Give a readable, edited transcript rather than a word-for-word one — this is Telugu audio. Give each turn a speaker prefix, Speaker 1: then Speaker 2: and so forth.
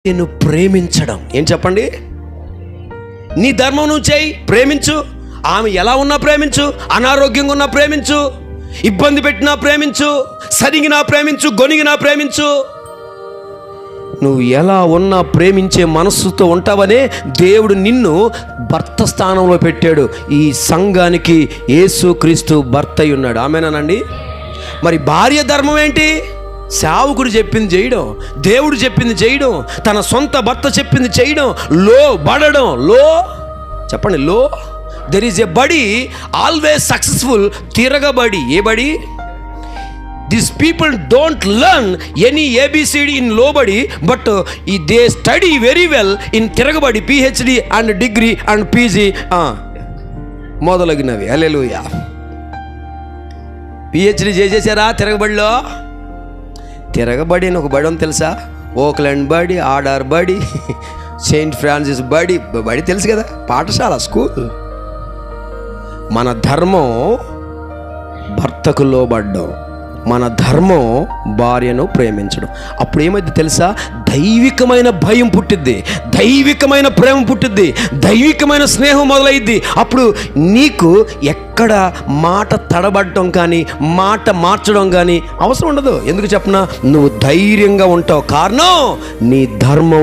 Speaker 1: నేను ప్రేమించడం ఏం చెప్పండి? నీ ధర్మం నువ్వు చేయి, ప్రేమించు. ఆమె ఎలా ఉన్నా ప్రేమించు, అనారోగ్యంగా ఉన్నా ప్రేమించు, ఇబ్బంది పెట్టినా ప్రేమించు, సరిగినా ప్రేమించు, గొనిగినా ప్రేమించు. నువ్వు ఎలా ఉన్నా ప్రేమించే మనస్సుతో ఉంటావనే దేవుడు నిన్ను భర్త స్థానంలో పెట్టాడు. ఈ సంఘానికి యేసుక్రీస్తు భర్త అయి ఉన్నాడు. ఆమేనండి. మరి భార్య ధర్మం ఏంటి? సేవకుడు చెప్పింది చేయడం, దేవుడు చెప్పింది చేయడం, తన సొంత భర్త చెప్పింది చేయడం, లోబడడం. చెప్పండి, దెర్ ఈజ్ ఎ బడి ఆల్వేస్ సక్సెస్ఫుల్. తిరగబడి. ఏ బడి? These people don't learn any ABCD in lobody, but they study very well in తిరగబడి, PhD and degree and PG మొదలగినవి. Hallelujah. PhD చేసేసారా తిరగబడిలో? తిరగబడి అని ఒక బడి ఉంది తెలుసా? ఓక్లాండ్ బడి, ఆర్డర్ బడి, సెయింట్ ఫ్రాన్సిస్ బడి తెలుసు కదా, పాఠశాల, స్కూల్. మన ధర్మం భర్తకు లోబడ్డం, మన ధర్మం భార్యను ప్రేమించడం. అప్పుడు ఏమైంది తెలుసా? దైవికమైన భయం పుట్టిద్ది, దైవికమైన ప్రేమ పుట్టిద్ది, దైవికమైన స్నేహం మొదలైద్ది. అప్పుడు నీకు ఎక్కడ మాట తడబడటం కానీ, మాట మార్చడం కానీ అవసరం ఉండదు. ఎందుకు చెప్పనా? నువ్వు ధైర్యంగా ఉంటావు. కారణం నీ ధర్మం